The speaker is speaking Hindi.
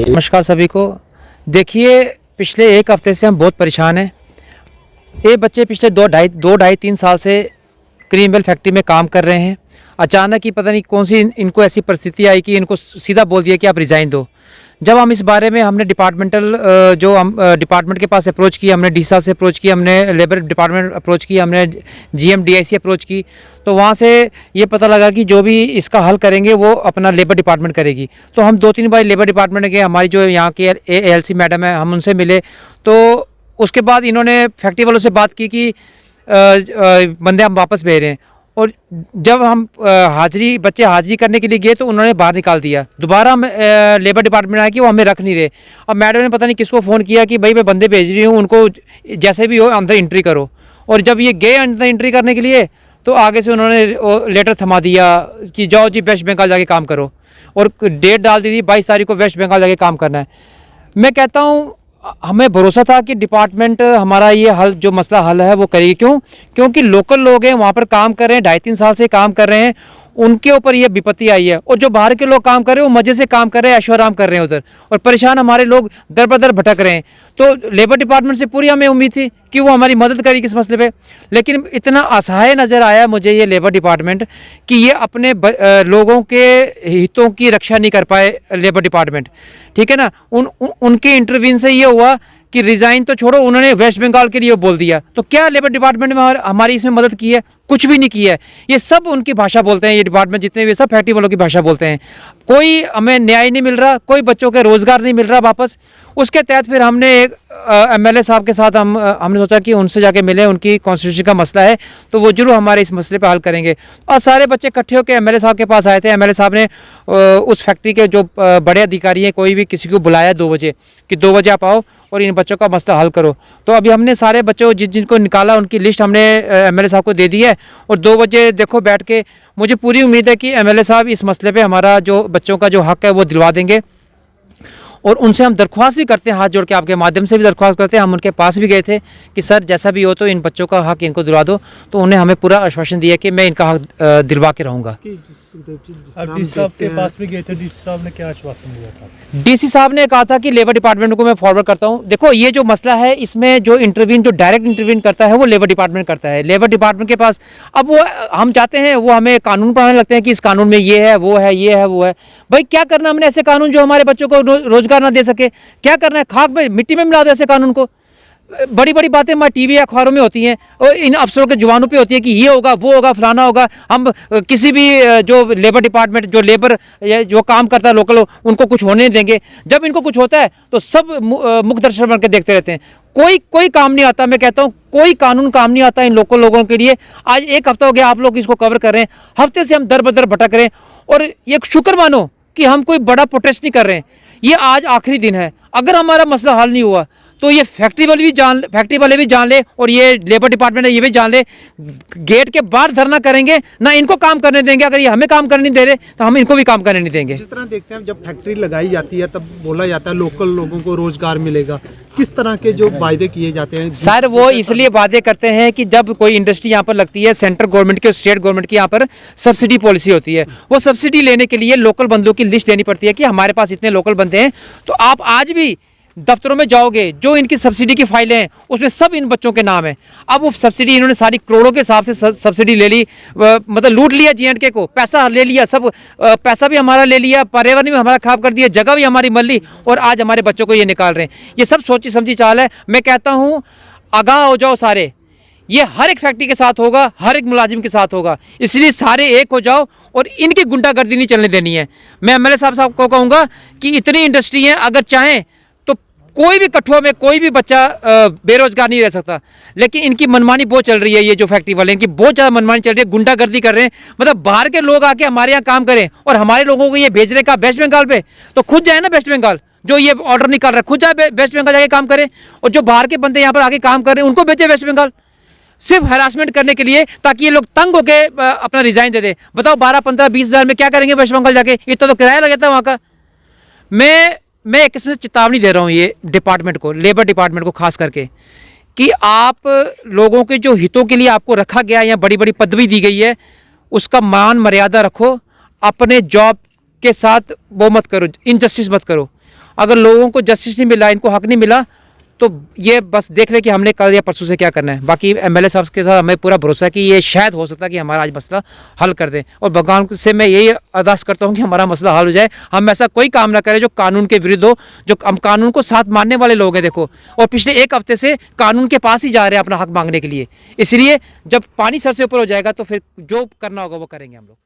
नमस्कार सभी को। देखिए, पिछले एक हफ्ते से हम बहुत परेशान हैं। ये बच्चे पिछले दो ढाई 3 साल से क्रीम बेल फैक्ट्री में काम कर रहे हैं। अचानक ही पता नहीं कौन सी इनको ऐसी परिस्थिति आई कि इनको सीधा बोल दिया कि आप रिज़ाइन दो। जब हम इस बारे में हमने डिपार्टमेंट के पास अप्रोच किया, हमने डी साहब से अप्रोच किया, हमने लेबर डिपार्टमेंट अप्रोच किया, हमने GM DIC अप्रोच की, तो वहाँ से ये पता लगा कि जो भी इसका हल करेंगे वो अपना लेबर डिपार्टमेंट करेगी। तो हम 2-3 बार लेबर डिपार्टमेंट गए, हमारी जो यहाँ की ALC मैडम है, हम उनसे मिले। तो उसके बाद इन्होंने फैक्ट्री वालों से बात की कि बंदे हम वापस भेज रहे हैं। और जब हम बच्चे हाजिरी करने के लिए गए तो उन्होंने बाहर निकाल दिया। दोबारा हम लेबर डिपार्टमेंट आया कि वो हमें रख नहीं रहे। अब मैडम ने पता नहीं किसको फ़ोन किया कि भाई मैं बंदे भेज रही हूँ, उनको जैसे भी हो अंदर एंट्री करो। और जब ये गए अंदर एंट्री करने के लिए तो आगे से उन्होंने लेटर थमा दिया कि जाओ जी वेस्ट बंगाल जाके काम करो, और डेट डाल दी थी 22 तारीख को वेस्ट बंगाल जाके काम करना है। मैं कहता हूँ हमें भरोसा था कि डिपार्टमेंट हमारा ये हल जो मसला हल है वो करेगी। क्योंकि लोकल लोग हैं, वहाँ पर काम कर रहे हैं, 2.5-3 साल से काम कर रहे हैं, उनके ऊपर ये विपत्ति आई है। और जो बाहर के लोग काम कर रहे हैं वो मज़े से काम कर रहे हैं, ऐशो आराम कर रहे हैं उधर, और परेशान हमारे लोग दर बदर भटक रहे हैं। तो लेबर डिपार्टमेंट से पूरी हमें उम्मीद थी कि वो हमारी मदद करेगी इस मसले पे, लेकिन इतना असहाय नज़र आया मुझे ये लेबर डिपार्टमेंट कि ये अपने लोगों के हितों की रक्षा नहीं कर पाए। लेबर डिपार्टमेंट, ठीक है ना, उनके इंटरव्यून से ये हुआ कि रिज़ाइन तो छोड़ो, उन्होंने वेस्ट बंगाल के लिए बोल दिया। तो क्या लेबर डिपार्टमेंट में हमारी इसमें मदद की है? कुछ भी नहीं की है। ये सब उनकी भाषा बोलते हैं, ये डिपार्टमेंट जितने भी सब फैक्ट्री वालों की भाषा बोलते हैं। कोई हमें न्याय नहीं मिल रहा, कोई बच्चों के रोज़गार नहीं मिल रहा वापस। उसके तहत फिर हमने एक MLA साहब के साथ हमने सोचा कि उनसे जाके मिले, उनकी कॉन्स्टिट्यूशन का मसला है तो वो जरूर हमारे इस मसले पे हल करेंगे। और सारे बच्चे इकट्ठे होकर MLA साहब के पास आए थे। MLA साहब ने उस फैक्ट्री के जो बड़े अधिकारी हैं, कोई भी किसी को बुलाया 2 बजे कि 2 बजे आप आओ और इन बच्चों का मसला हल करो। तो अभी हमने सारे बच्चों जिनको निकाला उनकी लिस्ट हमने MLA साहब को दे दी है, और 2 बजे देखो बैठ के मुझे पूरी उम्मीद है कि MLA साहब इस मसले पे हमारा जो बच्चों का जो हक है वो दिलवा देंगे। और उनसे हम दरख्वास्त भी करते हैं, हाथ जोड़ के आपके माध्यम से भी दरख्वास्त करते हैं। हम उनके पास भी गए थे कि सर जैसा भी हो तो इन बच्चों का हक इनको दिलवा दो। तो उन्हें हमें पूरा आश्वासन दिया कि मैं इनका हक दिलवा के रहूँगा। डी साहब के पास भी गए थे, डी साहब ने क्या आश्वासन दिया था? DC साहब ने कहा था कि लेबर डिपार्टमेंट को मैं फॉरवर्ड करता हूं। देखो, ये जो मसला है इसमें जो डायरेक्ट इंटरवीन करता है वो लेबर डिपार्टमेंट करता है। लेबर डिपार्टमेंट के पास अब वो हम जाते हैं, वो हमें कानून पढ़ाने लगते हैं कि इस कानून में ये है, वो है, ये है, वो है। भाई क्या करना हमने ऐसे कानून जो हमारे बच्चों को रोजगार ना दे सके? क्या करना है? खाक में मिट्टी में मिला दो ऐसे कानून को। बड़ी बड़ी बातें हमारे TV अखबारों में होती हैं और इन अफसरों के जुबानों पे होती है कि ये होगा, वो होगा, फलाना होगा। हम किसी भी जो लेबर डिपार्टमेंट जो लेबर जो काम करता है लोकल, उनको कुछ होने नहीं देंगे। जब इनको कुछ होता है तो सब मुख दर्शन बन के देखते रहते हैं। कोई काम नहीं आता। मैं कहता हूँ कोई कानून काम नहीं आता इन लोकल लोगों के लिए। आज 1 हफ्ता हो गया आप लोग इसको कवर कर रहे हैं, हफ्ते से हम दर बदर भटक रहे हैं। और ये शुक्र मानो कि हम कोई बड़ा प्रोटेस्ट नहीं कर रहे हैं। ये आज आखिरी दिन है। अगर हमारा मसला हल नहीं हुआ तो ये फैक्ट्री वाले भी जान ले और ये लेबर डिपार्टमेंट है ये भी जान ले, गेट के बाहर धरना करेंगे, ना इनको काम करने देंगे। अगर ये हमें काम करने नहीं दे रहे तो हम इनको भी काम करने नहीं देंगे। जिस तरह देखते हैं जब फैक्ट्री लगाई जाती है तब बोला जाता है लोकल लोगों को रोजगार मिलेगा। किस तरह के जो वायदे किए जाते हैं? सर वो इसलिए वादे करते हैं कि जब कोई इंडस्ट्री यहाँ पर लगती है, सेंट्रल गवर्नमेंट की और स्टेट गवर्नमेंट की यहाँ पर सब्सिडी पॉलिसी होती है। वो सब्सिडी लेने के लिए लोकल बंदों की लिस्ट देनी पड़ती है कि हमारे पास इतने लोकल बंदे हैं। तो आप आज भी दफ्तरों में जाओगे, जो इनकी सब्सिडी की फाइलें हैं उसमें सब इन बच्चों के नाम है। अब वो सब्सिडी इन्होंने सारी करोड़ों के हिसाब से सब्सिडी ले ली, मतलब लूट लिया J&K को, पैसा ले लिया, सब पैसा भी हमारा ले लिया, पर्यावरण भी हमारा खराब कर दिया, जगह भी हमारी मल ली, और आज हमारे बच्चों को ये निकाल रहे हैं। ये सब सोची समझी चाल है। मैं कहता हूँ आगाह हो जाओ सारे। ये हर एक फैक्ट्री के साथ होगा, हर एक मुलाजिम के साथ होगा, इसलिए सारे एक हो जाओ और इनकी गुंडागर्दी नहीं चलने देनी है। मैं MLA साहब को कहूँगा कि इतनी इंडस्ट्री है, अगर चाहें कोई भी कठुआ में कोई भी बच्चा बेरोजगार नहीं रह सकता। लेकिन इनकी मनमानी बहुत चल रही है। ये जो फैक्ट्री वाले, इनकी बहुत ज़्यादा मनमानी चल रही है, गुंडागर्दी कर रहे हैं। मतलब बाहर के लोग आके हमारे यहाँ काम करें और हमारे लोगों को ये भेज रहे का वेस्ट बंगाल पे, तो खुद जाए ना वेस्ट बंगाल। जो ये ऑर्डर निकाल रहा है खुद जाए वेस्ट बंगाल जाके काम करें, और जो बाहर के बंदे यहाँ पर आके काम कर रहे हैं उनको भेजे वेस्ट बंगाल, सिर्फ हरासमेंट करने के लिए, ताकि ये लोग तंग होके अपना रिजाइन दे दे। बताओ 12, 15, 20 हज़ार में क्या करेंगे वेस्ट बंगाल जाके? इतना तो किराया लग जाता है वहाँ का। मैं एक किस्म से चेतावनी दे रहा हूँ ये डिपार्टमेंट को, लेबर डिपार्टमेंट को खास करके, कि आप लोगों के जो हितों के लिए आपको रखा गया या बड़ी बड़ी पदवी दी गई है उसका मान मर्यादा रखो। अपने जॉब के साथ वो मत करो, इनजस्टिस मत करो। अगर लोगों को जस्टिस नहीं मिला, इनको हक नहीं मिला, तो ये बस देख ले कि हमने कल या परसों से क्या करना है। बाकी एमएलए साहब के साथ हमें पूरा भरोसा है कि ये शायद हो सकता है कि हमारा आज मसला हल कर दें, और भगवान से मैं यही अरदास करता हूँ कि हमारा मसला हल हो जाए। हम ऐसा कोई काम ना करें जो कानून के विरुद्ध हो, जो हम कानून को साथ मानने वाले लोग हैं। देखो, और पिछले एक हफ्ते से कानून के पास ही जा रहे हैं अपना हक मांगने के लिए। इसलिए जब पानी सर से ऊपर हो जाएगा तो फिर जो करना होगा वो करेंगे हम लोग।